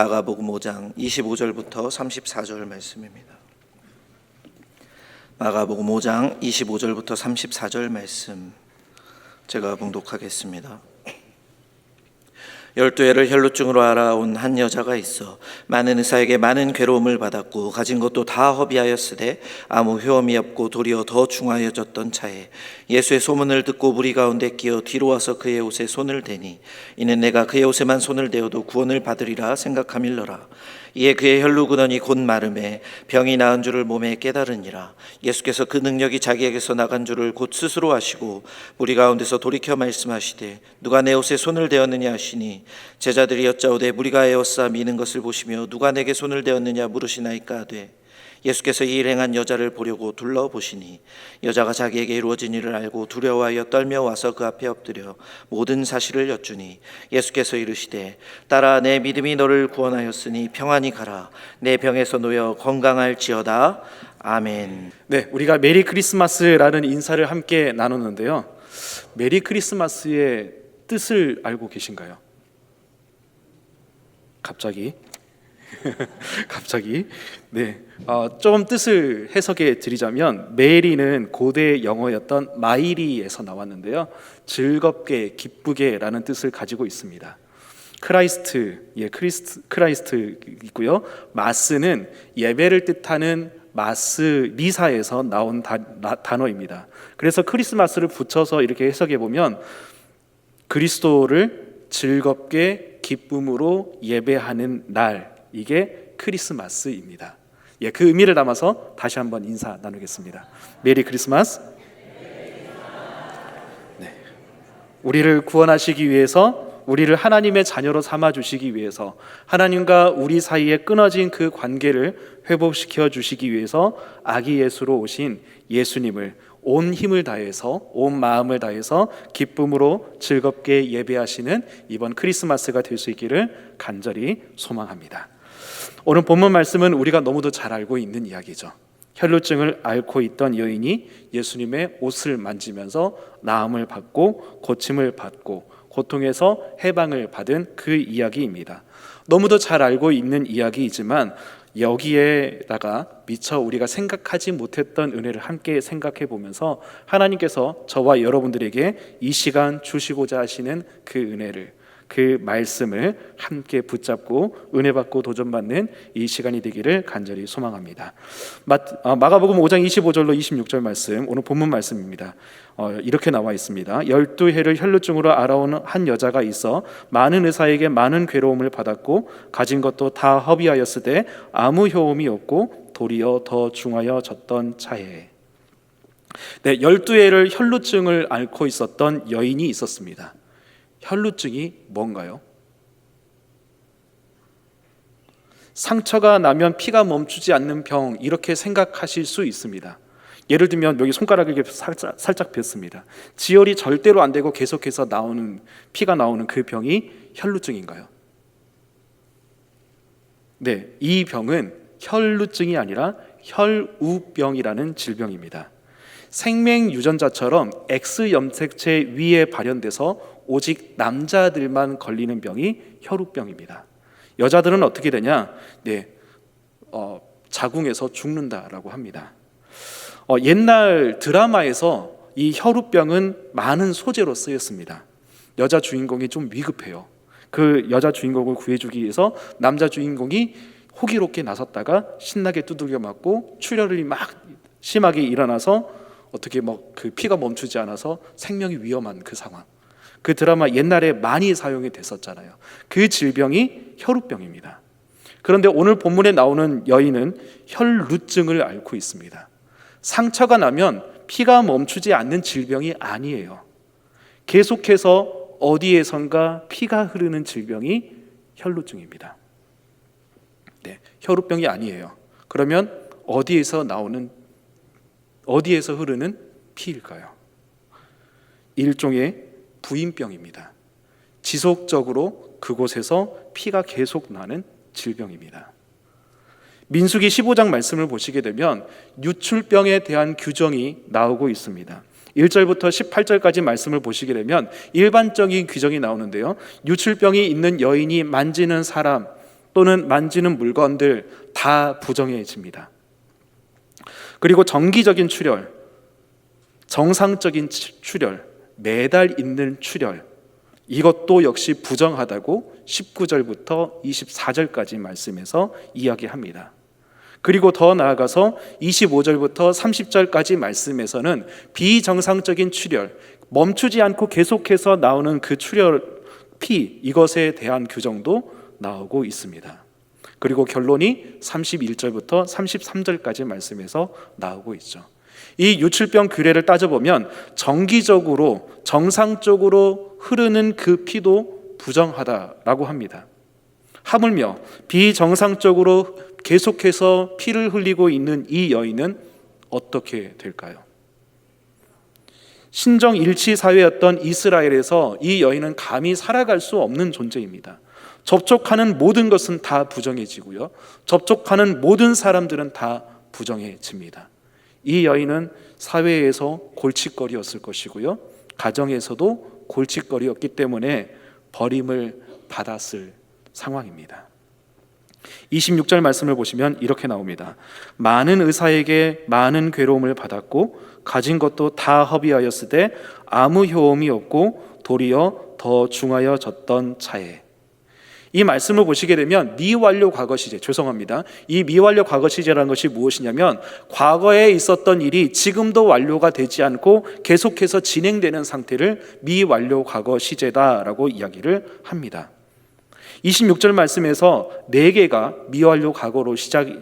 마가복음 5장 25절부터 34절 말씀입니다. 마가복음 5장 25절부터 34절 말씀 제가 봉독하겠습니다. 12해를 혈루증으로 알아온 한 여자가 있어 많은 의사에게 많은 괴로움을 받았고 가진 것도 다 허비하였으되 아무 효험이 없고 도리어 더 중하여졌던 차에 예수의 소문을 듣고 무리 가운데 끼어 뒤로 와서 그의 옷에 손을 대니 이는 내가 그의 옷에만 손을 대어도 구원을 받으리라 생각함일러라. 이에 그의 혈루 근원이 곧 마름에 병이 나은 줄을 몸에 깨달으니라. 예수께서 그 능력이 자기에게서 나간 줄을 곧 스스로 아시고 무리 가운데서 돌이켜 말씀하시되 누가 내 옷에 손을 대었느냐 하시니 제자들이 여짜오되 무리가 에워싸 미는 것을 보시며 누가 내게 손을 대었느냐 물으시나이까 하되 예수께서 이 일을 행한 여자를 보려고 둘러보시니 여자가 자기에게 이루어진 일을 알고 두려워하여 떨며 와서 그 앞에 엎드려 모든 사실을 여쭈니 예수께서 이르시되 딸아 내 믿음이 너를 구원하였으니 평안히 가라. 내 병에서 놓여 건강할지어다. 아멘. 네, 우리가 메리 크리스마스라는 인사를 함께 나누는데요. 메리 크리스마스의 뜻을 알고 계신가요? 갑자기 네, 좀 뜻을 해석해 드리자면 메리는 고대 영어였던 마이리에서 나왔는데요, 즐겁게 기쁘게라는 뜻을 가지고 있습니다. 크라이스트 있고요. 마스는 예배를 뜻하는 마스 미사에서 나온 단어입니다. 그래서 크리스마스를 붙여서 이렇게 해석해 보면 그리스도를 즐겁게 기쁨으로 예배하는 날, 이게 크리스마스입니다. 그 의미를 담아서 다시 한번 인사 나누겠습니다. 메리 크리스마스. 네. 우리를 구원하시기 위해서, 우리를 하나님의 자녀로 삼아 주시기 위해서, 하나님과 우리 사이에 끊어진 그 관계를 회복시켜 주시기 위해서 아기 예수로 오신 예수님을 온 힘을 다해서, 온 마음을 다해서 기쁨으로 즐겁게 예배하시는 이번 크리스마스가 될 수 있기를 간절히 소망합니다. 오늘 본문 말씀은 우리가 너무도 잘 알고 있는 이야기죠. 혈루증을 앓고 있던 여인이 예수님의 옷을 만지면서 나음을 받고 고침을 받고 고통에서 해방을 받은 그 이야기입니다. 너무도 잘 알고 있는 이야기이지만 여기에다가 미처 우리가 생각하지 못했던 은혜를 함께 생각해 보면서 하나님께서 저와 여러분들에게 이 시간 주시고자 하시는 그 은혜를, 그 말씀을 함께 붙잡고 은혜 받고 도전받는 이 시간이 되기를 간절히 소망합니다. 마가복음 5장 25절로 26절 말씀, 오늘 본문 말씀입니다. 이렇게 나와 있습니다. 12해를 혈루증으로 알아오는 한 여자가 있어 많은 의사에게 많은 괴로움을 받았고 가진 것도 다 허비하였으되 아무 효험이 없고 도리어 더 중하여졌던 차에. 네, 12해를 혈루증을 앓고 있었던 여인이 있었습니다. 혈루증이 뭔가요? 상처가 나면 피가 멈추지 않는 병, 이렇게 생각하실 수 있습니다. 예를 들면 여기 손가락을 이렇게 살짝 폈습니다. 지혈이 절대로 안 되고 계속해서 피가 나오는 그 병이 혈루증인가요? 네, 이 병은 혈루증이 아니라 혈우병이라는 질병입니다. 생명 유전자처럼 X 염색체 위에 발현돼서 오직 남자들만 걸리는 병이 혈우병입니다. 여자들은 어떻게 되냐? 네, 자궁에서 죽는다라고 합니다. 옛날 드라마에서 이 혈우병은 많은 소재로 쓰였습니다. 여자 주인공이 좀 위급해요. 그 여자 주인공을 구해주기 위해서 남자 주인공이 호기롭게 나섰다가 신나게 두들겨 맞고 출혈이 막 심하게 일어나서 어떻게 그 피가 멈추지 않아서 생명이 위험한 그 상황. 그 드라마 옛날에 많이 사용이 됐었잖아요. 그 질병이 혈우병입니다. 그런데 오늘 본문에 나오는 여인은 혈루증을 앓고 있습니다. 상처가 나면 피가 멈추지 않는 질병이 아니에요. 계속해서 어디에선가 피가 흐르는 질병이 혈루증입니다. 네, 혈우병이 아니에요. 그러면 어디에서 흐르는 피일까요? 일종의 부인병입니다. 지속적으로 그곳에서 피가 계속 나는 질병입니다. 민수기 15장 말씀을 보시게 되면 유출병에 대한 규정이 나오고 있습니다. 1절부터 18절까지 말씀을 보시게 되면 일반적인 규정이 나오는데요, 유출병이 있는 여인이 만지는 사람, 또는 만지는 물건들 다 부정해집니다. 그리고 정기적인 출혈, 정상적인 출혈, 매달 있는 출혈, 이것도 역시 부정하다고 19절부터 24절까지 말씀에서 이야기합니다. 그리고 더 나아가서 25절부터 30절까지 말씀에서는 비정상적인 출혈, 멈추지 않고 계속해서 나오는 그 출혈, 피, 이것에 대한 규정도 나오고 있습니다. 그리고 결론이 31절부터 33절까지 말씀에서 나오고 있죠. 이 유출병 규례를 따져보면 정기적으로 정상적으로 흐르는 그 피도 부정하다라고 합니다. 하물며 비정상적으로 계속해서 피를 흘리고 있는 이 여인은 어떻게 될까요? 신정 일치 사회였던 이스라엘에서 이 여인은 감히 살아갈 수 없는 존재입니다. 접촉하는 모든 것은 다 부정해지고요, 접촉하는 모든 사람들은 다 부정해집니다. 이 여인은 사회에서 골칫거리였을 것이고요, 가정에서도 골칫거리였기 때문에 버림을 받았을 상황입니다. 26절 말씀을 보시면 이렇게 나옵니다. 많은 의사에게 많은 괴로움을 받았고 가진 것도 다 허비하였으되 아무 효험이 없고 도리어 더 중하여졌던 차에. 이 말씀을 보시게 되면 미완료 과거 시제, 죄송합니다, 이 미완료 과거 시제라는 것이 무엇이냐면 과거에 있었던 일이 지금도 완료가 되지 않고 계속해서 진행되는 상태를 미완료 과거 시제다라고 이야기를 합니다. 26절 말씀에서 4개가 미완료 과거로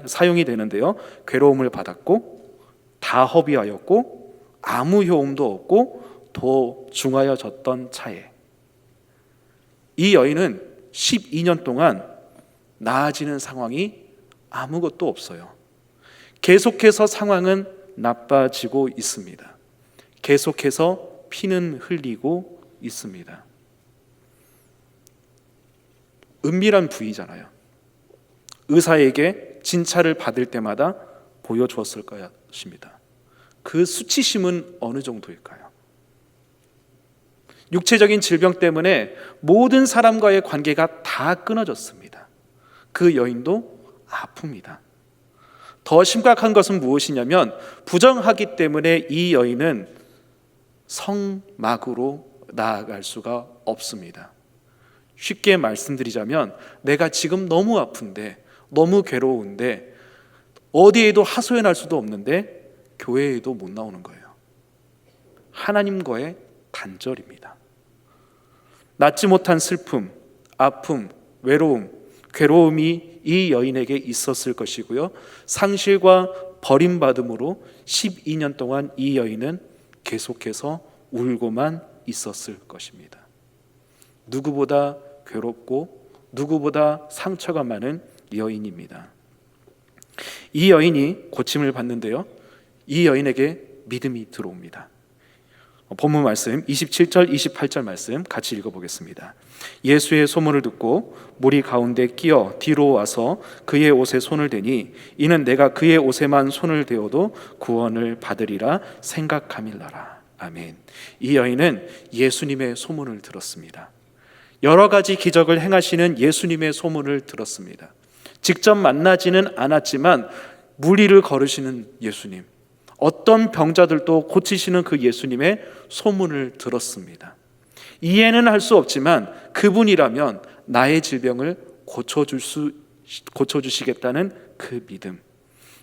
사용이 되는데요, 괴로움을 받았고 다 허비하였고 아무 효험도 없고 더 중하여졌던 차에. 이 여인은 12년 동안 나아지는 상황이 아무것도 없어요. 계속해서 상황은 나빠지고 있습니다. 계속해서 피는 흘리고 있습니다. 은밀한 부위잖아요. 의사에게 진찰을 받을 때마다 보여주었을 것입니다. 그 수치심은 어느 정도일까요? 육체적인 질병 때문에 모든 사람과의 관계가 다 끊어졌습니다. 그 여인도 아픕니다. 더 심각한 것은 무엇이냐면 부정하기 때문에 이 여인은 성막으로 나아갈 수가 없습니다. 쉽게 말씀드리자면 내가 지금 너무 아픈데, 너무 괴로운데 어디에도 하소연할 수도 없는데 교회에도 못 나오는 거예요. 하나님과의 단절입니다. 낫지 못한 슬픔, 아픔, 외로움, 괴로움이 이 여인에게 있었을 것이고요, 상실과 버림받음으로 12년 동안 이 여인은 계속해서 울고만 있었을 것입니다. 누구보다 괴롭고 누구보다 상처가 많은 여인입니다. 이 여인이 고침을 받는데요, 이 여인에게 믿음이 들어옵니다. 본문 말씀 27절 28절 말씀 같이 읽어보겠습니다. 예수의 소문을 듣고 무리 가운데 끼어 뒤로 와서 그의 옷에 손을 대니 이는 내가 그의 옷에만 손을 대어도 구원을 받으리라 생각함일라라. 아멘. 이 여인은 예수님의 소문을 들었습니다. 여러 가지 기적을 행하시는 예수님의 소문을 들었습니다. 직접 만나지는 않았지만 무리를 걸으시는 예수님, 어떤 병자들도 고치시는 그 예수님의 소문을 들었습니다. 이해는 할 수 없지만 그분이라면 나의 질병을 고쳐주시겠다는 그 믿음,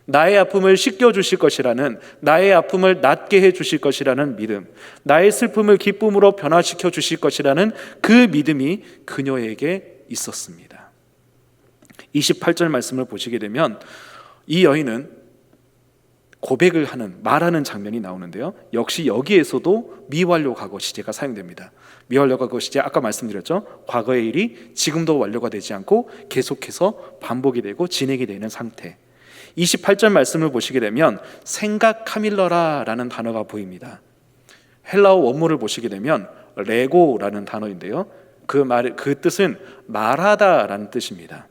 나의 아픔을 씻겨주실 것이라는, 나의 아픔을 낫게 해주실 것이라는 믿음, 나의 슬픔을 기쁨으로 변화시켜 주실 것이라는 그 믿음이 그녀에게 있었습니다. 28절 말씀을 보시게 되면 이 여인은 고백을 하는, 말하는 장면이 나오는데요, 역시 여기에서도 미완료 과거 시제가 사용됩니다. 미완료 과거 시제, 아까 말씀드렸죠, 과거의 일이 지금도 완료가 되지 않고 계속해서 반복이 되고 진행이 되는 상태. 28절 말씀을 보시게 되면 생각하밀러라라는 단어가 보입니다. 헬라어 원문을 보시게 되면 레고라는 단어인데요, 그 뜻은 말하다라는 뜻입니다.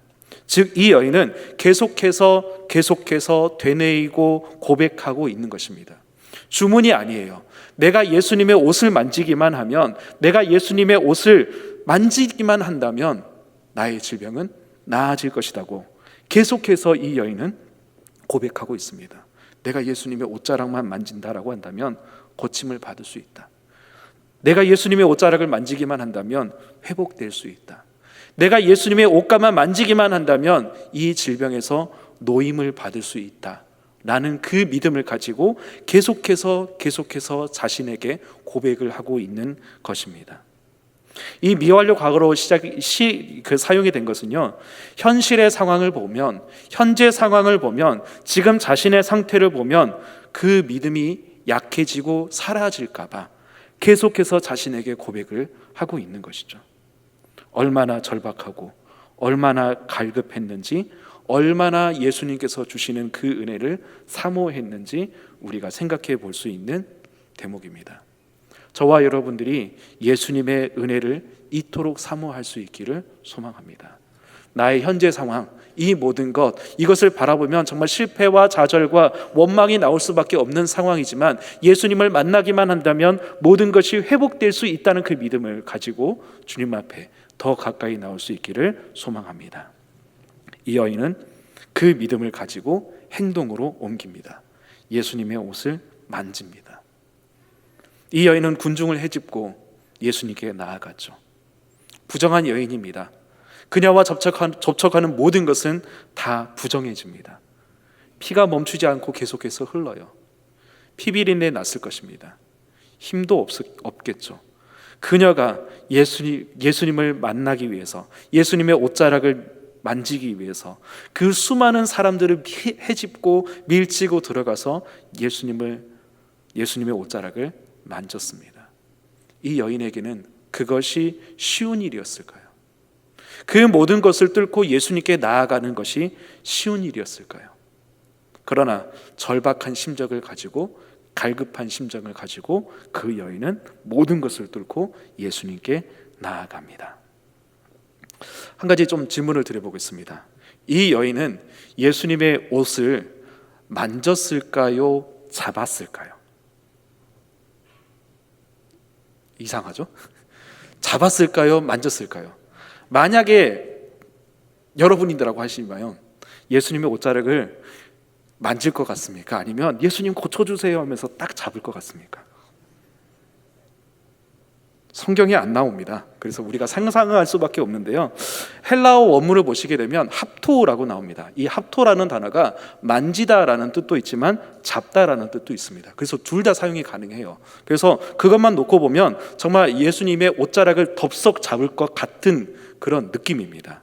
즉 이 여인은 계속해서 되뇌이고 고백하고 있는 것입니다. 주문이 아니에요. 내가 예수님의 옷을 만지기만 하면, 내가 예수님의 옷을 만지기만 한다면 나의 질병은 나아질 것이라고 계속해서 이 여인은 고백하고 있습니다. 내가 예수님의 옷자락만 만진다라고 한다면 고침을 받을 수 있다. 내가 예수님의 옷자락을 만지기만 한다면 회복될 수 있다. 내가 예수님의 옷가만 만지기만 한다면 이 질병에서 노임을 받을 수 있다 라는 그 믿음을 가지고 계속해서 자신에게 고백을 하고 있는 것입니다. 이 미완료 과거로 사용이 된 것은요, 현실의 상황을 보면, 현재 상황을 보면, 지금 자신의 상태를 보면 그 믿음이 약해지고 사라질까봐 계속해서 자신에게 고백을 하고 있는 것이죠. 얼마나 절박하고 얼마나 갈급했는지, 얼마나 예수님께서 주시는 그 은혜를 사모했는지 우리가 생각해 볼 수 있는 대목입니다. 저와 여러분들이 예수님의 은혜를 이토록 사모할 수 있기를 소망합니다. 나의 현재 상황, 이 모든 것, 이것을 바라보면 정말 실패와 좌절과 원망이 나올 수밖에 없는 상황이지만 예수님을 만나기만 한다면 모든 것이 회복될 수 있다는 그 믿음을 가지고 주님 앞에 더 가까이 나올 수 있기를 소망합니다. 이 여인은 그 믿음을 가지고 행동으로 옮깁니다. 예수님의 옷을 만집니다. 이 여인은 군중을 헤집고 예수님께 나아갔죠. 부정한 여인입니다. 그녀와 접촉하는 모든 것은 다 부정해집니다. 피가 멈추지 않고 계속해서 흘러요. 피비린내 났을 것입니다. 힘도 없겠죠. 그녀가 예수님을 만나기 위해서, 예수님의 옷자락을 만지기 위해서 그 수많은 사람들을 헤집고 밀치고 들어가서 예수님의 옷자락을 만졌습니다. 이 여인에게는 그것이 쉬운 일이었을까요? 그 모든 것을 뚫고 예수님께 나아가는 것이 쉬운 일이었을까요? 그러나 절박한 심정을 가지고, 갈급한 심정을 가지고 그 여인은 모든 것을 뚫고 예수님께 나아갑니다. 한 가지 좀 질문을 드려보겠습니다. 이 여인은 예수님의 옷을 만졌을까요? 잡았을까요? 이상하죠? 잡았을까요? 만졌을까요? 만약에 여러분이라고 하시면 예수님의 옷자락을 만질 것 같습니까? 아니면 예수님 고쳐주세요 하면서 딱 잡을 것 같습니까? 성경에 안 나옵니다. 그래서 우리가 상상할 수밖에 없는데요, 헬라어 원문을 보시게 되면 합토라고 나옵니다. 이 합토라는 단어가 만지다라는 뜻도 있지만 잡다라는 뜻도 있습니다. 그래서 둘 다 사용이 가능해요. 그래서 그것만 놓고 보면 정말 예수님의 옷자락을 덥석 잡을 것 같은 그런 느낌입니다.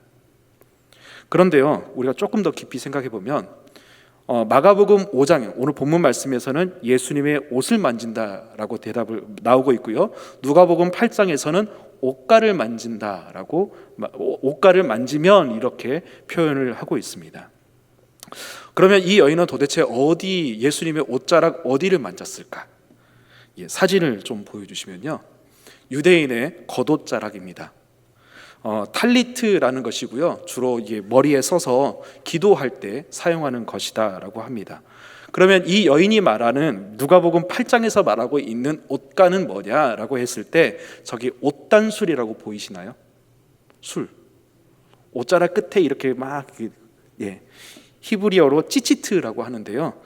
그런데요, 우리가 조금 더 깊이 생각해 보면 마가복음 5장 오늘 본문 말씀에서는 예수님의 옷을 만진다라고 대답을 나오고 있고요, 누가복음 8장에서는 옷가를 만진다라고, 옷가를 만지면 이렇게 표현을 하고 있습니다. 그러면 이 여인은 도대체 예수님의 옷자락 어디를 만졌을까? 사진을 좀 보여주시면요, 유대인의 겉옷자락입니다. 탈리트라는 것이고요, 주로 머리에 써서 기도할 때 사용하는 것이다라고 합니다. 그러면 이 여인이 말하는 누가복음 8장에서 말하고 있는 옷가는 뭐냐라고 했을 때 저기 옷단술이라고 보이시나요? 술, 옷자락 끝에 이렇게 막 히브리어로 찌치트라고 하는데요,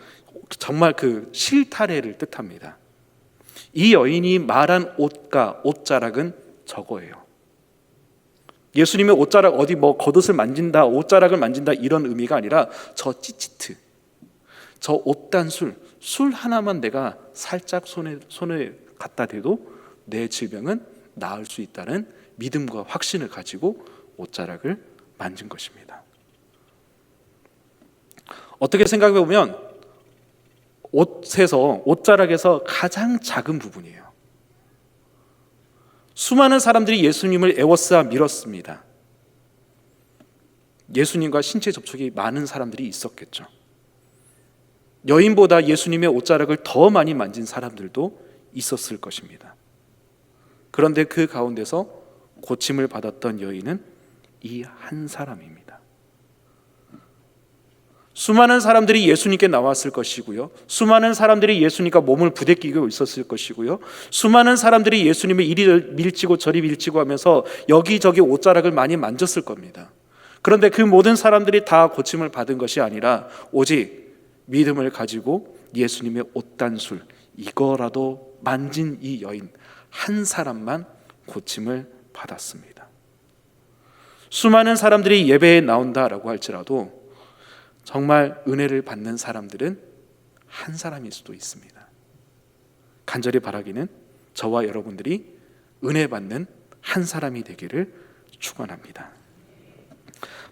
정말 그 실타래를 뜻합니다. 이 여인이 말한 옷가, 옷자락은 저거예요. 예수님의 옷자락 겉옷을 만진다, 옷자락을 만진다 이런 의미가 아니라 저 찌치트, 저 옷단술, 술 하나만 내가 살짝 손에 갖다 대도 내 질병은 나을 수 있다는 믿음과 확신을 가지고 옷자락을 만진 것입니다. 어떻게 생각해 보면 옷자락에서 가장 작은 부분이에요. 수많은 사람들이 예수님을 에워싸 밀었습니다. 예수님과 신체 접촉이 많은 사람들이 있었겠죠. 여인보다 예수님의 옷자락을 더 많이 만진 사람들도 있었을 것입니다. 그런데 그 가운데서 고침을 받았던 여인은 이 한 사람입니다. 수많은 사람들이 예수님께 나왔을 것이고요, 수많은 사람들이 예수님과 몸을 부대끼고 있었을 것이고요, 수많은 사람들이 예수님을 이리 밀치고 저리 밀치고 하면서 여기저기 옷자락을 많이 만졌을 겁니다. 그런데 그 모든 사람들이 다 고침을 받은 것이 아니라 오직 믿음을 가지고 예수님의 옷단술 이거라도 만진 이 여인 한 사람만 고침을 받았습니다. 수많은 사람들이 예배에 나온다라고 할지라도 정말 은혜를 받는 사람들은 한 사람일 수도 있습니다. 간절히 바라기는 저와 여러분들이 은혜 받는 한 사람이 되기를 축원합니다.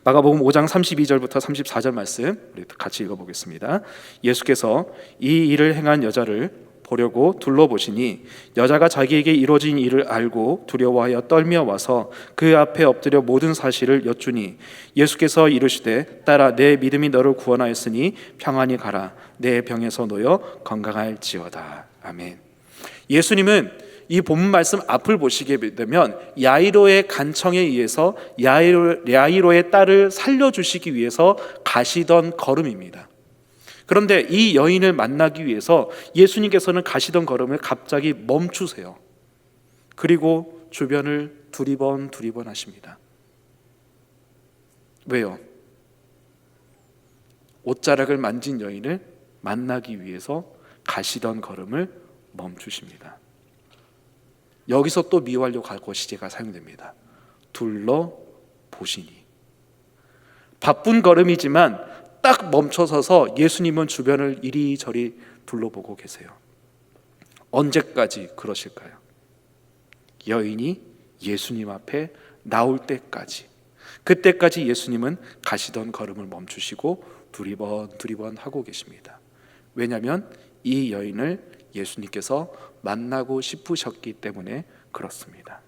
마가복음 5장 32절부터 34절 말씀 우리 같이 읽어보겠습니다. 예수께서 이 일을 행한 여자를 보려고 둘러보시니 여자가 자기에게 이루어진 일을 알고 두려워하여 떨며 와서 그 앞에 엎드려 모든 사실을 여쭈니 예수께서 이르시되 딸아 내 믿음이 너를 구원하였으니 평안히 가라 내 병에서 놓여 건강할지어다. 아멘. 예수님은 이 본문 말씀 앞을 보시게 되면 야이로의 간청에 의해서 야이로의 딸을 살려주시기 위해서 가시던 걸음입니다. 그런데 이 여인을 만나기 위해서 예수님께서는 가시던 걸음을 갑자기 멈추세요. 그리고 주변을 두리번 하십니다. 왜요? 옷자락을 만진 여인을 만나기 위해서 가시던 걸음을 멈추십니다. 여기서 또 미완료 갈고 시제가 사용됩니다. 둘러보시니. 바쁜 걸음이지만 딱 멈춰서서 예수님은 주변을 이리저리 둘러보고 계세요. 언제까지 그러실까요? 여인이 예수님 앞에 나올 때까지. 그때까지 예수님은 가시던 걸음을 멈추시고 두리번 하고 계십니다. 왜냐하면 이 여인을 예수님께서 만나고 싶으셨기 때문에 그렇습니다.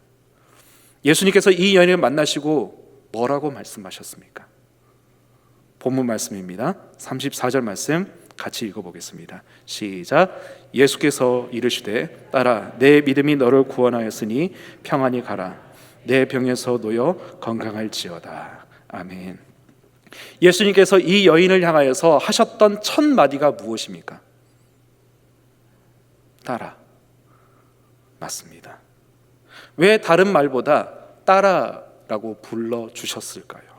예수님께서 이 여인을 만나시고 뭐라고 말씀하셨습니까? 본문 말씀입니다. 34절 말씀 같이 읽어보겠습니다. 시작. 예수께서 이르시되 딸아 내 믿음이 너를 구원하였으니 평안히 가라 내 병에서 놓여 건강할지어다. 아멘. 예수님께서 이 여인을 향하여서 하셨던 첫 마디가 무엇입니까? 딸아. 맞습니다. 왜 다른 말보다 딸아라고 불러주셨을까요?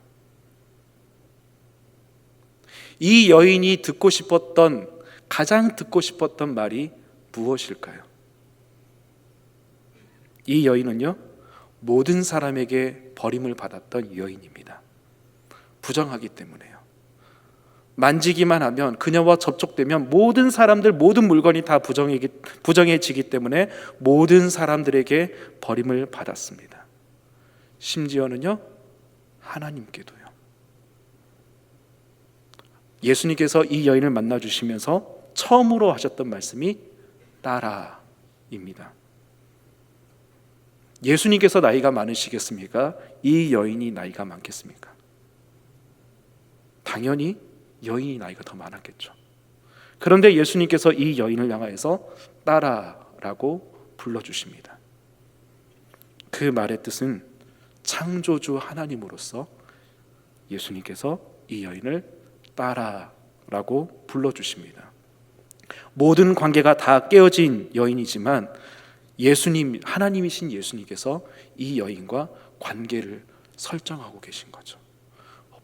이 여인이 가장 듣고 싶었던 말이 무엇일까요? 이 여인은요, 모든 사람에게 버림을 받았던 여인입니다. 부정하기 때문에요. 만지기만 하면, 그녀와 접촉되면 모든 사람들, 모든 물건이 다 부정해지기 때문에 모든 사람들에게 버림을 받았습니다. 심지어는요, 하나님께도요. 예수님께서 이 여인을 만나주시면서 처음으로 하셨던 말씀이 딸아입니다. 예수님께서 나이가 많으시겠습니까? 이 여인이 나이가 많겠습니까? 당연히 여인이 나이가 더 많았겠죠. 그런데 예수님께서 이 여인을 향하여서 딸아라고 불러주십니다. 그 말의 뜻은 창조주 하나님으로서 예수님께서 이 여인을 딸아라고 불러주십니다. 모든 관계가 다 깨어진 여인이지만 예수님, 하나님이신 예수님께서 이 여인과 관계를 설정하고 계신 거죠.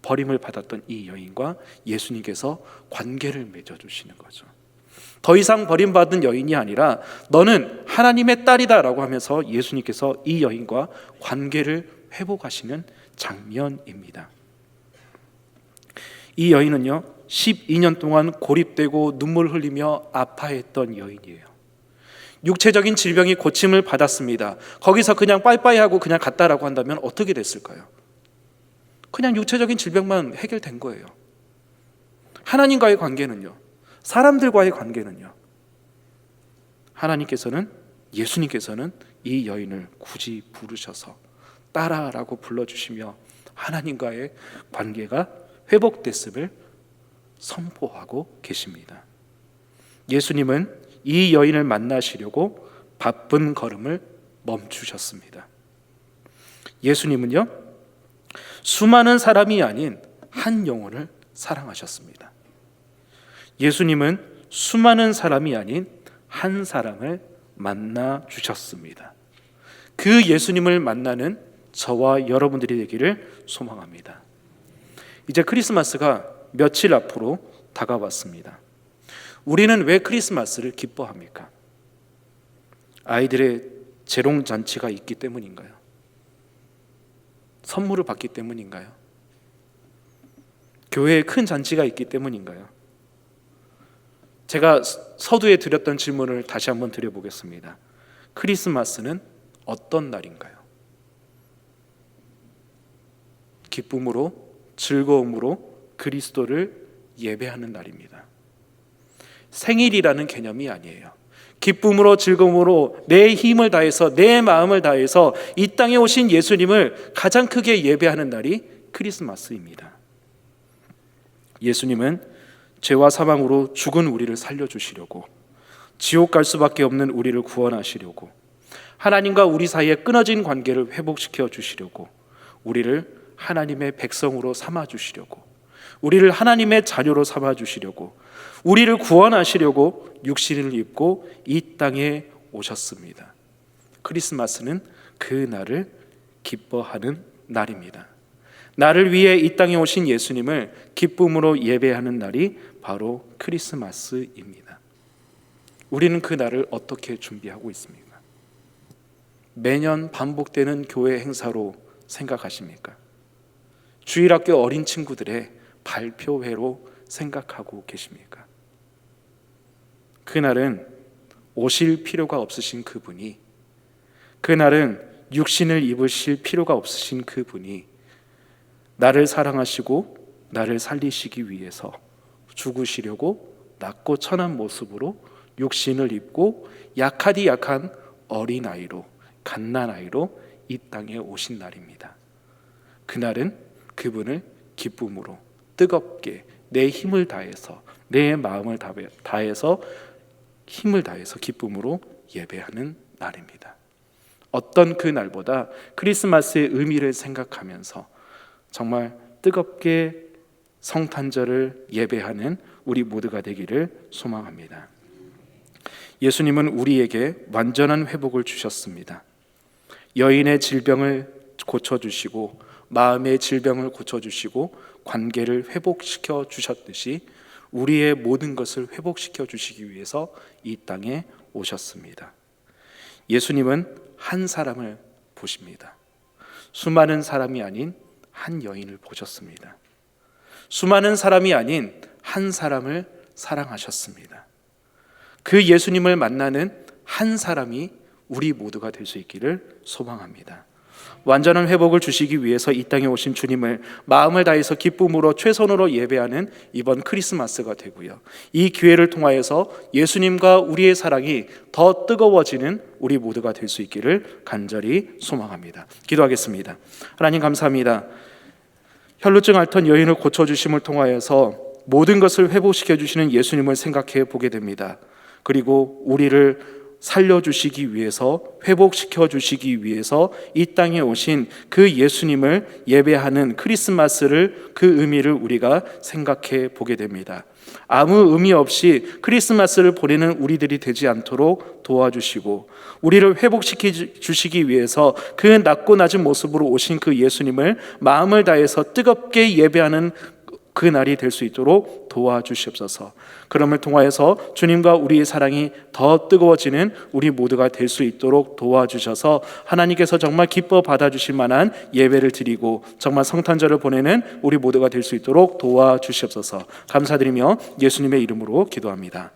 버림을 받았던 이 여인과 예수님께서 관계를 맺어주시는 거죠. 더 이상 버림받은 여인이 아니라 너는 하나님의 딸이다 라고 하면서 예수님께서 이 여인과 관계를 회복하시는 장면입니다. 이 여인은요, 12년 동안 고립되고 눈물 흘리며 아파했던 여인이에요. 육체적인 질병이 고침을 받았습니다. 거기서 그냥 빠이빠이 하고 그냥 갔다라고 한다면 어떻게 됐을까요? 그냥 육체적인 질병만 해결된 거예요. 하나님과의 관계는요, 사람들과의 관계는요, 하나님께서는, 예수님께서는 이 여인을 굳이 부르셔서 딸아라고 불러주시며 하나님과의 관계가 회복됐음을 선포하고 계십니다. 예수님은 이 여인을 만나시려고 바쁜 걸음을 멈추셨습니다. 예수님은요, 수많은 사람이 아닌 한 영혼을 사랑하셨습니다. 예수님은 수많은 사람이 아닌 한 사람을 만나 주셨습니다. 그 예수님을 만나는 저와 여러분들이 되기를 소망합니다. 이제 크리스마스가 며칠 앞으로 다가왔습니다. 우리는 왜 크리스마스를 기뻐합니까? 아이들의 재롱잔치가 있기 때문인가요? 선물을 받기 때문인가요? 교회에 큰 잔치가 있기 때문인가요? 제가 서두에 드렸던 질문을 다시 한번 드려보겠습니다. 크리스마스는 어떤 날인가요? 기쁨으로, 즐거움으로 그리스도를 예배하는 날입니다. 생일이라는 개념이 아니에요. 기쁨으로, 즐거움으로 내 힘을 다해서, 내 마음을 다해서 이 땅에 오신 예수님을 가장 크게 예배하는 날이 크리스마스입니다. 예수님은 죄와 사망으로 죽은 우리를 살려주시려고, 지옥 갈 수밖에 없는 우리를 구원하시려고, 하나님과 우리 사이에 끊어진 관계를 회복시켜 주시려고, 우리를 하나님의 백성으로 삼아주시려고, 우리를 하나님의 자녀로 삼아주시려고, 우리를 구원하시려고 육신을 입고 이 땅에 오셨습니다. 크리스마스는 그 날을 기뻐하는 날입니다. 나를 위해 이 땅에 오신 예수님을 기쁨으로 예배하는 날이 바로 크리스마스입니다. 우리는 그 날을 어떻게 준비하고 있습니까? 매년 반복되는 교회 행사로 생각하십니까? 주일학교 어린 친구들의 발표회로 생각하고 계십니까? 그날은 오실 필요가 없으신 그분이, 그날은 육신을 입으실 필요가 없으신 그분이 나를 사랑하시고 나를 살리시기 위해서 죽으시려고 낮고 천한 모습으로 육신을 입고 약하디 약한 어린아이로, 갓난아이로 이 땅에 오신 날입니다. 그날은 그분을 기쁨으로, 뜨겁게, 내 힘을 다해서, 내 마음을 다해서, 힘을 다해서 기쁨으로 예배하는 날입니다. 어떤 그 날보다 크리스마스의 의미를 생각하면서 정말 뜨겁게 성탄절을 예배하는 우리 모두가 되기를 소망합니다. 예수님은 우리에게 완전한 회복을 주셨습니다. 여인의 질병을 고쳐주시고, 마음의 질병을 고쳐주시고, 관계를 회복시켜 주셨듯이 우리의 모든 것을 회복시켜 주시기 위해서 이 땅에 오셨습니다. 예수님은 한 사람을 보십니다. 수많은 사람이 아닌 한 여인을 보셨습니다. 수많은 사람이 아닌 한 사람을 사랑하셨습니다. 그 예수님을 만나는 한 사람이 우리 모두가 될 수 있기를 소망합니다. 완전한 회복을 주시기 위해서 이 땅에 오신 주님을 마음을 다해서 기쁨으로 최선으로 예배하는 이번 크리스마스가 되고요, 이 기회를 통하여서 예수님과 우리의 사랑이 더 뜨거워지는 우리 모두가 될 수 있기를 간절히 소망합니다. 기도하겠습니다. 하나님 감사합니다. 혈루증 앓던 여인을 고쳐주심을 통하여서 모든 것을 회복시켜 주시는 예수님을 생각해 보게 됩니다. 그리고 우리를 살려주시기 위해서, 회복시켜 주시기 위해서 이 땅에 오신 그 예수님을 예배하는 크리스마스를, 그 의미를 우리가 생각해 보게 됩니다. 아무 의미 없이 크리스마스를 보내는 우리들이 되지 않도록 도와주시고, 우리를 회복시켜 주시기 위해서 그 낮고 낮은 모습으로 오신 그 예수님을 마음을 다해서 뜨겁게 예배하는 그 날이 될 수 있도록 도와주시옵소서. 그럼을 통하여서 주님과 우리의 사랑이 더 뜨거워지는 우리 모두가 될 수 있도록 도와주셔서 하나님께서 정말 기뻐 받아주실 만한 예배를 드리고 정말 성탄절을 보내는 우리 모두가 될 수 있도록 도와주시옵소서. 감사드리며 예수님의 이름으로 기도합니다.